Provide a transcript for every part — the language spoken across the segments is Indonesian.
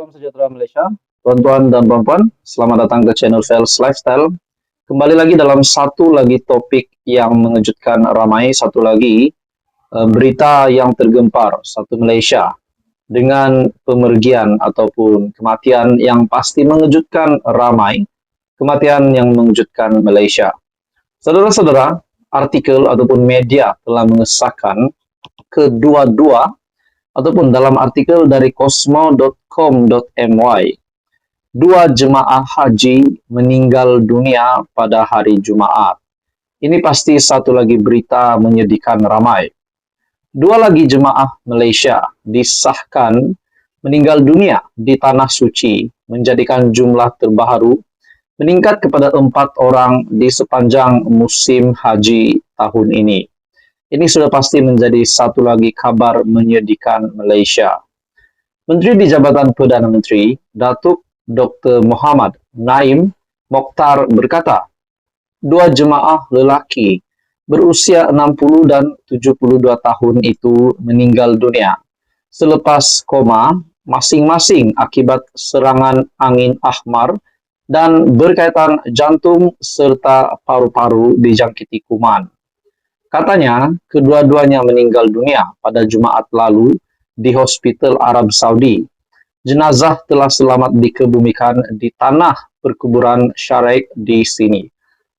Salam sejahtera Malaysia, tuan-tuan dan puan-puan, selamat datang ke channel Fels Lifestyle. Kembali lagi dalam satu lagi topik yang mengejutkan ramai, satu lagi berita yang tergempar satu Malaysia dengan pemergian ataupun kematian yang pasti mengejutkan ramai, kematian yang mengejutkan Malaysia. Saudara-saudara, artikel ataupun media telah mengesahkan kedua-dua ataupun dalam artikel dari cosmo.com.my, dua jemaah haji meninggal dunia pada hari Jumaat. Ini pasti satu lagi berita menyedihkan ramai. Dua lagi jemaah Malaysia disahkan meninggal dunia di Tanah Suci, menjadikan jumlah terbaru meningkat kepada 4 orang di sepanjang musim haji tahun ini. Ini sudah pasti menjadi satu lagi kabar menyedihkan Malaysia. Menteri di Jabatan Perdana Menteri, Datuk Dr. Muhammad Naim Mokhtar berkata, dua jemaah lelaki berusia 60 dan 72 tahun itu meninggal dunia selepas koma masing-masing akibat serangan angin ahmar dan berkaitan jantung serta paru-paru dijangkiti kuman. Katanya, kedua-duanya meninggal dunia pada Jumaat lalu di Hospital Arab Saudi. Jenazah telah selamat dikebumikan di tanah perkuburan Syaraik di sini.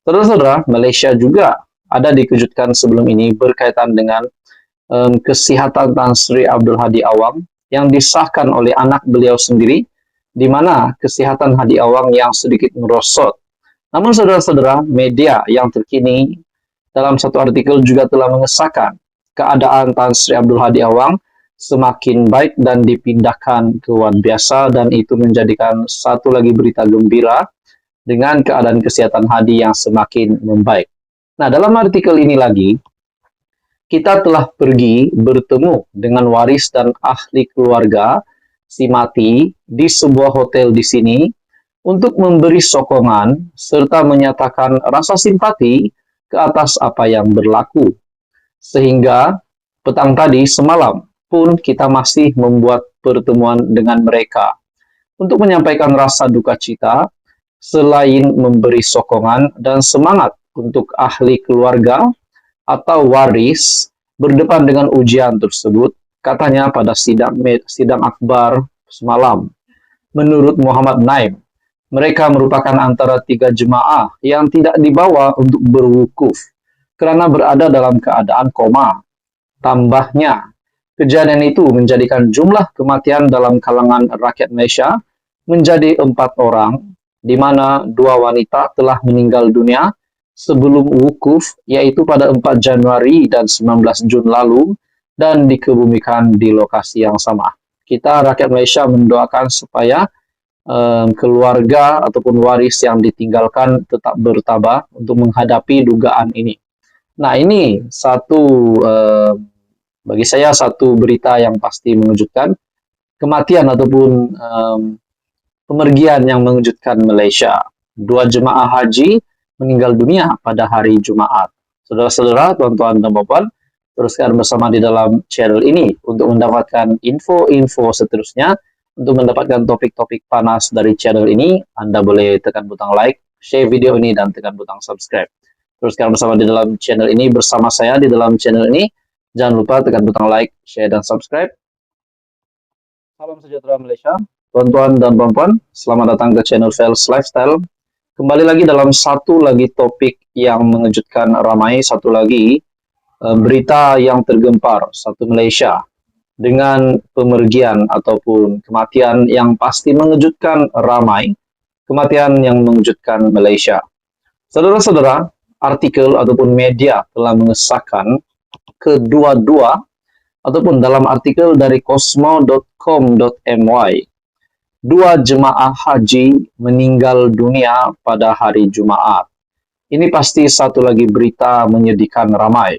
Saudara-saudara, Malaysia juga ada dikejutkan sebelum ini berkaitan dengan kesihatan Tan Sri Abdul Hadi Awang yang disahkan oleh anak beliau sendiri, di mana kesihatan Hadi Awang yang sedikit merosot. Namun saudara-saudara, media yang terkini dalam satu artikel juga telah mengesahkan keadaan Tan Sri Abdul Hadi Awang semakin baik dan dipindahkan ke ward biasa, dan itu menjadikan satu lagi berita gembira dengan keadaan kesehatan Hadi yang semakin membaik. Nah, dalam artikel ini lagi, kita telah pergi bertemu dengan waris dan ahli keluarga si mati di sebuah hotel di sini untuk memberi sokongan serta menyatakan rasa simpati ke atas apa yang berlaku. Sehingga petang tadi semalam pun kita masih membuat pertemuan dengan mereka untuk menyampaikan rasa duka cita selain memberi sokongan dan semangat untuk ahli keluarga atau waris berdepan dengan ujian tersebut, katanya pada sidang akbar semalam. Menurut Muhammad Naim, mereka merupakan antara 3 jemaah yang tidak dibawa untuk berwukuf kerana berada dalam keadaan koma. Tambahnya, kejadian itu menjadikan jumlah kematian dalam kalangan rakyat Malaysia menjadi 4 orang, di mana 2 wanita telah meninggal dunia sebelum wukuf, yaitu pada 4 Januari dan 19 Jun lalu, dan dikebumikan di lokasi yang sama. Kita rakyat Malaysia mendoakan supaya keluarga ataupun waris yang ditinggalkan tetap bertabah untuk menghadapi dugaan ini. Nah, ini bagi saya satu berita yang pasti mengejutkan, kematian ataupun pemergian yang mengejutkan Malaysia. 2 jemaah haji meninggal dunia pada hari Jumaat. Saudara-saudara, tuan-tuan dan puan-puan, teruskan bersama di dalam channel ini untuk mendapatkan info-info seterusnya. Untuk mendapatkan topik-topik panas dari channel ini, Anda boleh tekan butang like, share video ini, dan tekan butang subscribe. Teruskan bersama di dalam channel ini, bersama saya di dalam channel ini. Jangan lupa tekan butang like, share, dan subscribe. Salam sejahtera Malaysia, tuan-tuan dan puan-puan, selamat datang ke channel Fels Lifestyle. Kembali lagi dalam satu lagi topik yang mengejutkan ramai, satu lagi berita yang tergempar satu Malaysia dengan pemergian ataupun kematian yang pasti mengejutkan ramai, kematian yang mengejutkan Malaysia. Saudara-saudara, artikel ataupun media telah mengesahkan kedua-dua ataupun dalam artikel dari cosmo.com.my, dua jemaah haji meninggal dunia pada hari Jumaat. Ini pasti satu lagi berita menyedihkan ramai.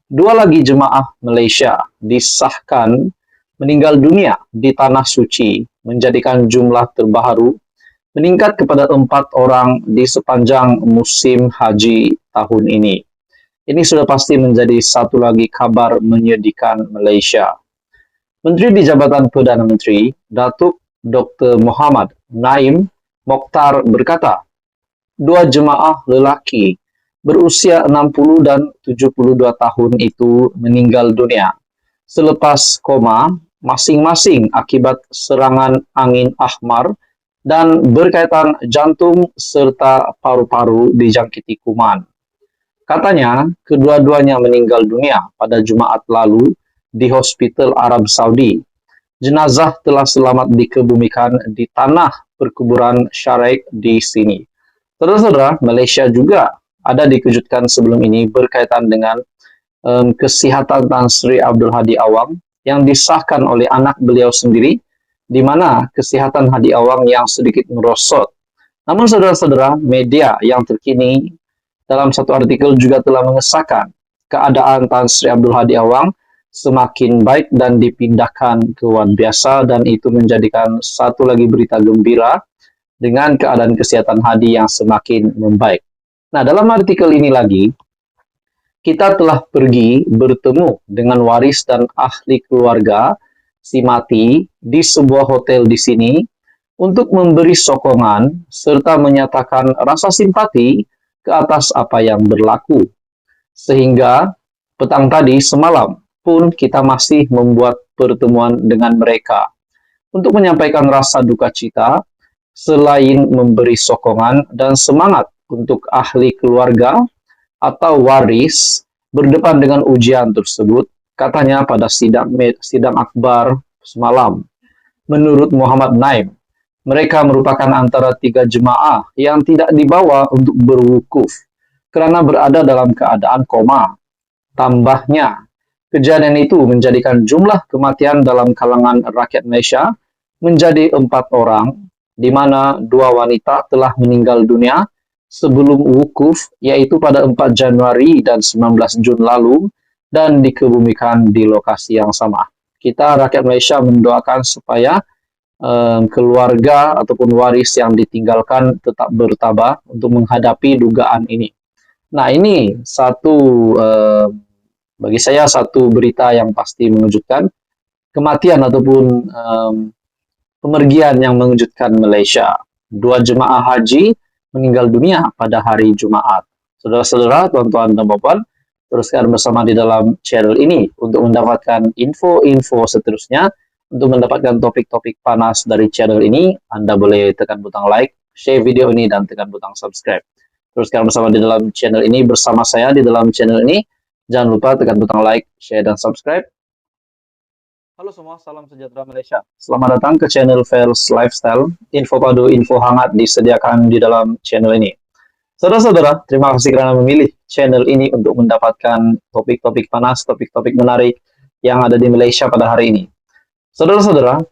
Dua lagi jemaah Malaysia disahkan meninggal dunia di Tanah Suci, menjadikan jumlah terbaru meningkat kepada 4 orang di sepanjang musim haji tahun ini. Ini sudah pasti menjadi satu lagi kabar menyedihkan Malaysia. Menteri di Jabatan Perdana Menteri, Datuk Dr. Muhammad Naim Mokhtar berkata, dua jemaah lelaki berusia 60 dan 72 tahun itu meninggal dunia selepas koma masing-masing akibat serangan angin ahmar dan berkaitan jantung serta paru-paru dijangkiti kuman. Katanya, kedua-duanya meninggal dunia pada Jumat lalu di Hospital Arab Saudi. Jenazah telah selamat dikebumikan di tanah perkuburan Syaraik di sini. Saudara-saudara, Malaysia juga ada dikejutkan sebelum ini berkaitan dengan kesihatan Tan Sri Abdul Hadi Awang yang disahkan oleh anak beliau sendiri, di mana kesihatan Hadi Awang yang sedikit merosot. Namun saudara-saudara, media yang terkini dalam satu artikel juga telah mengesahkan keadaan Tan Sri Abdul Hadi Awang semakin baik dan dipindahkan ke ward biasa, dan itu menjadikan satu lagi berita gembira dengan keadaan kesehatan Hadi yang semakin membaik. Nah, dalam artikel ini lagi, kita telah pergi bertemu dengan waris dan ahli keluarga si mati di sebuah hotel di sini untuk memberi sokongan serta menyatakan rasa simpati ke atas apa yang berlaku. Sehingga petang tadi semalam pun kita masih membuat pertemuan dengan mereka untuk menyampaikan rasa duka cita selain memberi sokongan dan semangat untuk ahli keluarga atau waris berdepan dengan ujian tersebut, katanya pada sidang akbar semalam. Menurut Muhammad Naim, mereka merupakan antara 3 jemaah yang tidak dibawa untuk berwukuf karena berada dalam keadaan koma. Tambahnya, kejadian itu menjadikan jumlah kematian dalam kalangan rakyat Malaysia menjadi 4 orang, di mana 2 wanita telah meninggal dunia sebelum wukuf, yaitu pada 4 Januari dan 19 Jun lalu, dan dikebumikan di lokasi yang sama. Kita rakyat Malaysia mendoakan supaya keluarga ataupun waris yang ditinggalkan tetap bertabah untuk menghadapi dugaan ini. Nah, ini bagi saya satu berita yang pasti mengejutkan, kematian ataupun pemergian yang mengejutkan Malaysia. 2 jemaah haji meninggal dunia pada hari Jumaat. Saudara-saudara, tuan-tuan dan puan, teruskan bersama di dalam channel ini untuk mendapatkan info-info seterusnya. Untuk mendapatkan topik-topik panas dari channel ini, Anda boleh tekan butang like, share video ini, dan tekan butang subscribe. Teruskan bersama di dalam channel ini bersama saya di dalam channel ini. Jangan lupa tekan butang like, share, dan subscribe. Halo semua, salam sejahtera Malaysia. Selamat datang ke channel Fels Lifestyle. Info padu, info hangat disediakan di dalam channel ini. Saudara-saudara, terima kasih kerana memilih channel ini untuk mendapatkan topik-topik panas, topik-topik menarik yang ada di Malaysia pada hari ini. Saudara-saudara,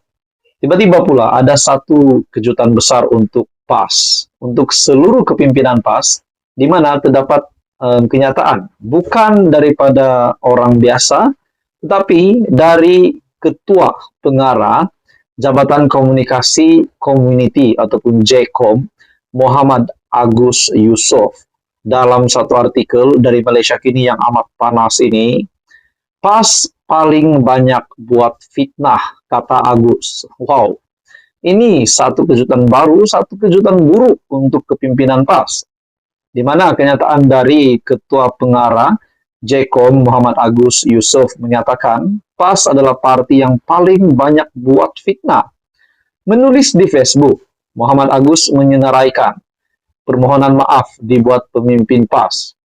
tiba-tiba pula ada satu kejutan besar untuk PAS, untuk seluruh kepimpinan PAS, di mana terdapat kenyataan bukan daripada orang biasa, tetapi dari Ketua Pengarah Jabatan Komunikasi Community ataupun JKOM, Muhammad Agus Yusof. Dalam satu artikel dari Malaysia Kini yang amat panas ini, PAS paling banyak buat fitnah, kata Agus. Wow, ini satu kejutan baru, satu kejutan buruk untuk kepimpinan PAS, di mana kenyataan dari Ketua Pengarah JKOM Muhammad Agus Yusof menyatakan PAS adalah parti yang paling banyak buat fitnah. Menulis di Facebook, Muhammad Agus menyenaraikan permohonan maaf dibuat pemimpin PAS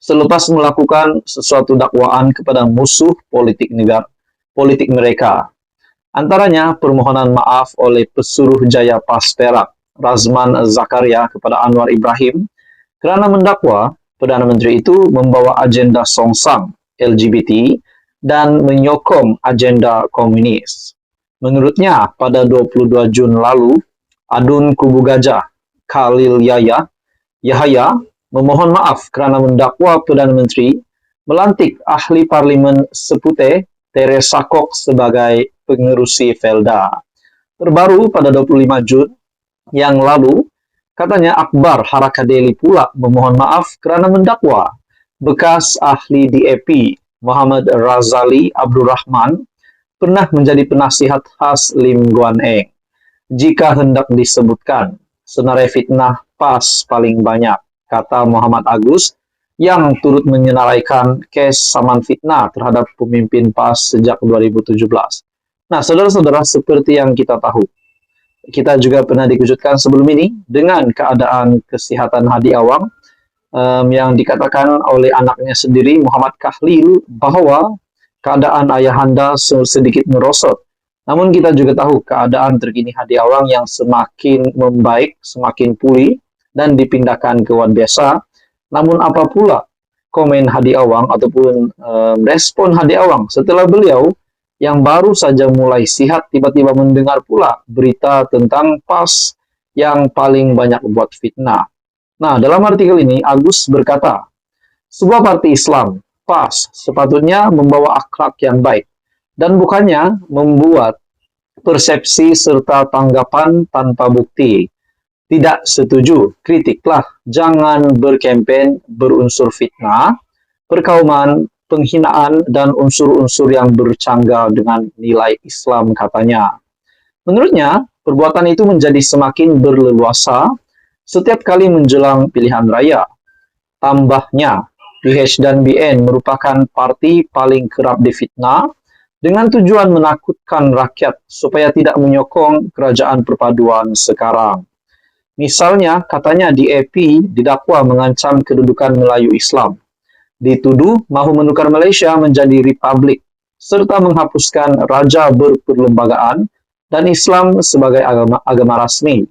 selepas melakukan sesuatu dakwaan kepada musuh politik mereka. Antaranya permohonan maaf oleh Pesuruh Jaya PAS Perak, Razman Zakaria, kepada Anwar Ibrahim kerana mendakwa Perdana Menteri itu membawa agenda songsang LGBT dan menyokong agenda komunis. Menurutnya, pada 22 Jun lalu, Adun Kubu Gajah Khalil Yahaya memohon maaf kerana mendakwa Perdana Menteri melantik ahli Parlimen Seputeh Teresa Kok sebagai pengerusi Felda. Terbaru pada 25 Jun yang lalu, katanya Akbar Harakadeli pula memohon maaf kerana mendakwa bekas ahli DAP Muhammad Razali Abdul Rahman pernah menjadi penasihat khas Lim Guan Eng. Jika hendak disebutkan, senarai fitnah PAS paling banyak, kata Muhammad Agus, yang turut menyenaraikan kes saman fitnah terhadap pemimpin PAS sejak 2017. Nah, saudara-saudara, seperti yang kita tahu, kita juga pernah dikejutkan sebelum ini dengan keadaan kesehatan Hadi Awang yang dikatakan oleh anaknya sendiri, Muhammad Kahlil, bahwa keadaan ayahanda sedikit merosot. Namun kita juga tahu keadaan terkini Hadi Awang yang semakin membaik, semakin pulih, dan dipindahkan ke ward biasa. Namun apa pula komen Hadi Awang ataupun respon Hadi Awang setelah beliau yang baru saja mulai sihat tiba-tiba mendengar pula berita tentang PAS yang paling banyak buat fitnah. Nah, dalam artikel ini Agus berkata, sebuah parti Islam, PAS, sepatutnya membawa akhlak yang baik dan bukannya membuat persepsi serta tanggapan tanpa bukti. Tidak setuju, kritiklah, jangan berkempen berunsur fitnah, perkauman, penghinaan, dan unsur-unsur yang bercanggah dengan nilai Islam, katanya. Menurutnya, perbuatan itu menjadi semakin berleluasa setiap kali menjelang pilihan raya. Tambahnya, PH dan BN merupakan parti paling kerap difitnah dengan tujuan menakutkan rakyat supaya tidak menyokong kerajaan perpaduan sekarang. Misalnya, katanya DAP didakwa mengancam kedudukan Melayu Islam, dituduh mahu menukar Malaysia menjadi republik, serta menghapuskan raja berperlembagaan dan Islam sebagai agama rasmi,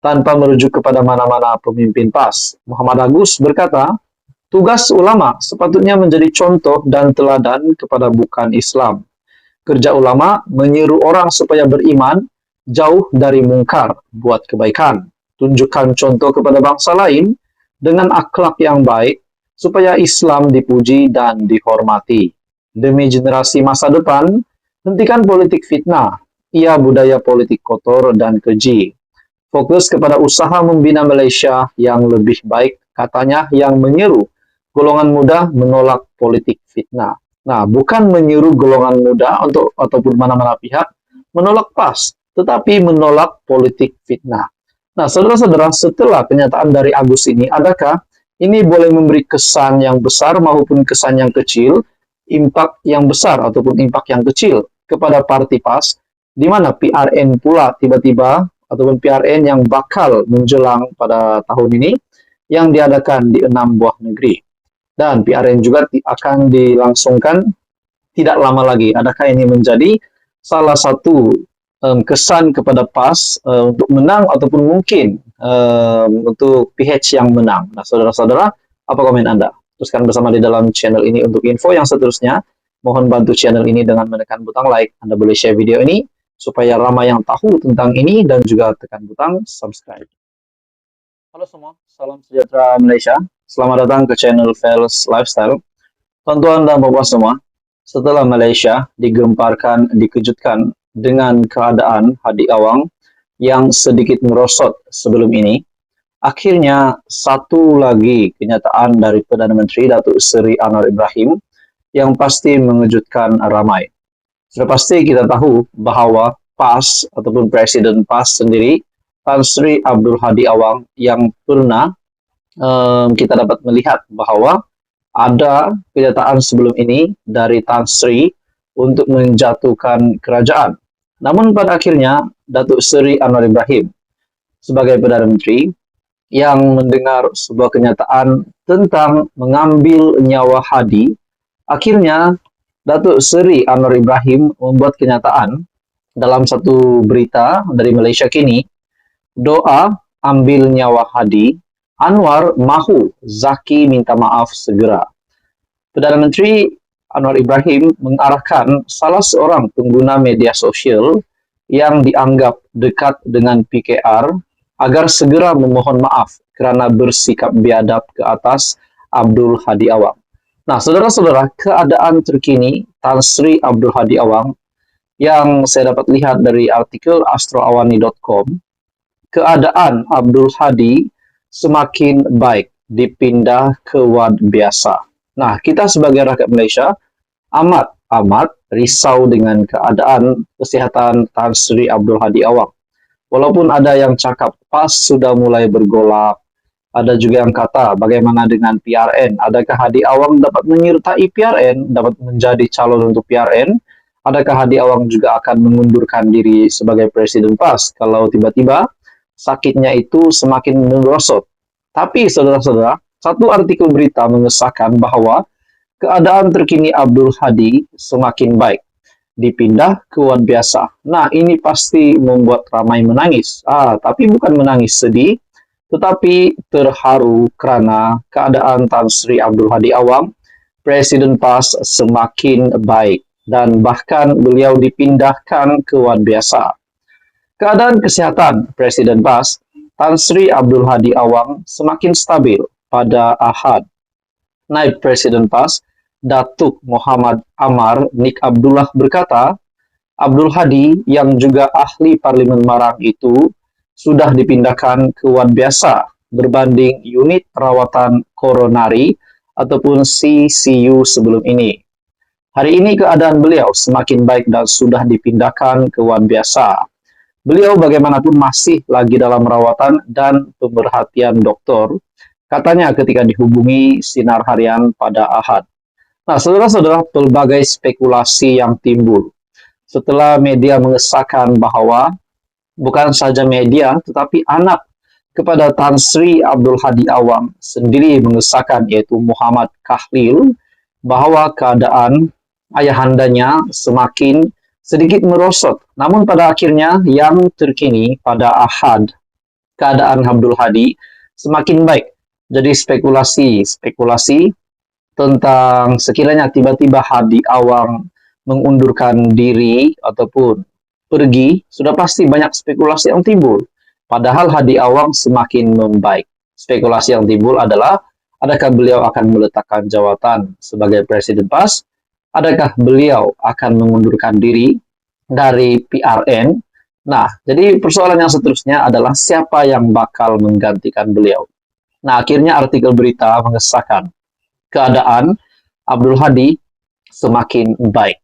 tanpa merujuk kepada mana-mana pemimpin PAS. Muhammad Agus berkata, tugas ulama sepatutnya menjadi contoh dan teladan kepada bukan Islam. Kerja ulama menyeru orang supaya beriman, jauh dari mungkar, buat kebaikan. Tunjukkan contoh kepada bangsa lain dengan akhlak yang baik, supaya Islam dipuji dan dihormati. Demi generasi masa depan, hentikan politik fitnah, ia budaya politik kotor dan keji. Fokus kepada usaha membina Malaysia yang lebih baik, katanya, yang menyeru golongan muda menolak politik fitnah. Nah, bukan menyeru golongan muda ataupun mana-mana pihak menolak PAS, tetapi menolak politik fitnah. Nah, saudara-saudara, setelah pernyataan dari Agus ini, adakah ini boleh memberi kesan yang besar maupun kesan yang kecil, impak yang besar ataupun impak yang kecil kepada parti PAS, di mana PRN pula tiba-tiba ataupun PRN yang bakal menjelang pada tahun ini yang diadakan di 6 buah negeri. Dan PRN juga akan dilangsungkan tidak lama lagi. Adakah ini menjadi salah satu kesan kepada PAS untuk menang ataupun mungkin untuk PH yang menang? Nah, saudara-saudara, apa komen Anda? Teruskan bersama di dalam channel ini untuk info yang seterusnya. Mohon bantu channel ini dengan menekan butang like. Anda boleh share video ini supaya ramai yang tahu tentang ini dan juga tekan butang subscribe. Halo semua, salam sejahtera Malaysia. Selamat datang ke channel Fels Lifestyle. Tuan-tuan dan bapak semua, setelah Malaysia dikejutkan dengan keadaan Hadi Awang yang sedikit merosot sebelum ini, akhirnya satu lagi kenyataan dari Perdana Menteri Datuk Seri Anwar Ibrahim yang pasti mengejutkan ramai. Sudah pasti kita tahu bahawa PAS ataupun Presiden PAS sendiri, Tan Sri Abdul Hadi Awang, yang pernah kita dapat melihat bahawa ada kenyataan sebelum ini dari Tan Sri untuk menjatuhkan kerajaan. Namun pada akhirnya Datuk Seri Anwar Ibrahim sebagai Perdana Menteri yang mendengar sebuah kenyataan tentang mengambil nyawa Hadi, akhirnya Datuk Seri Anwar Ibrahim membuat kenyataan dalam satu berita dari Malaysia Kini, doa ambil nyawa Hadi, Anwar mahu Zaki minta maaf segera. Perdana Menteri Anwar Ibrahim mengarahkan salah seorang pengguna media sosial yang dianggap dekat dengan PKR agar segera memohon maaf kerana bersikap biadab ke atas Abdul Hadi Awang. Nah, saudara-saudara, keadaan terkini Tan Sri Abdul Hadi Awang yang saya dapat lihat dari artikel astroawani.com, keadaan Abdul Hadi semakin baik, dipindah ke ward biasa. Nah, kita sebagai rakyat Malaysia amat risau dengan keadaan kesihatan Tan Sri Abdul Hadi Awang. Walaupun ada yang cakap PAS sudah mulai bergolak, ada juga yang kata bagaimana dengan PRN? Adakah Hadi Awang dapat menyertai PRN, dapat menjadi calon untuk PRN? Adakah Hadi Awang juga akan mengundurkan diri sebagai Presiden PAS kalau tiba-tiba sakitnya itu semakin merosot? Tapi saudara-saudara, satu artikel berita mengesahkan bahwa keadaan terkini Abdul Hadi semakin baik, dipindah ke ward biasa. Nah, ini pasti membuat ramai menangis. Tapi bukan menangis sedih, tetapi terharu karena keadaan Tan Sri Abdul Hadi Awang, Presiden PAS, semakin baik dan bahkan beliau dipindahkan ke ward biasa. Keadaan kesehatan Presiden PAS, Tan Sri Abdul Hadi Awang, semakin stabil pada Ahad. Naib Presiden PAS, Datuk Muhammad Amar Nik Abdullah berkata, Abdul Hadi yang juga ahli Parlimen Marang itu sudah dipindahkan ke ward biasa berbanding unit perawatan koronari ataupun CCU sebelum ini. Hari ini keadaan beliau semakin baik dan sudah dipindahkan ke ward biasa. Beliau bagaimanapun masih lagi dalam rawatan dan pemerhatian dokter, katanya ketika dihubungi Sinar Harian pada Ahad. Nah, saudara-saudara, pelbagai spekulasi yang timbul setelah media mengesahkan bahwa bukan saja media, tetapi anak kepada Tan Sri Abdul Hadi Awang sendiri mengesahkan, yaitu Muhammad Kahlil, bahwa keadaan ayahandanya semakin sedikit merosot. Namun pada akhirnya yang terkini pada Ahad, keadaan Abdul Hadi semakin baik. Jadi spekulasi tentang sekiranya tiba-tiba Hadi Awang mengundurkan diri ataupun pergi, sudah pasti banyak spekulasi yang timbul. Padahal Hadi Awang semakin membaik. Spekulasi yang timbul adalah, adakah beliau akan meletakkan jawatan sebagai Presiden PAS? Adakah beliau akan mengundurkan diri dari PRN? Nah, jadi persoalan yang seterusnya adalah siapa yang bakal menggantikan beliau. Nah, akhirnya artikel berita mengesahkan keadaan Abdul Hadi semakin baik.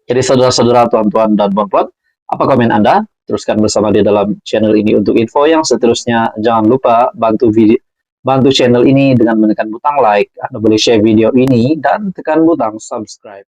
Jadi saudara-saudara, tuan-tuan dan puan-puan, apa komen Anda? Teruskan bersama di dalam channel ini untuk info yang seterusnya. Jangan lupa bantu channel ini dengan menekan butang like, Anda boleh share video ini dan tekan butang subscribe.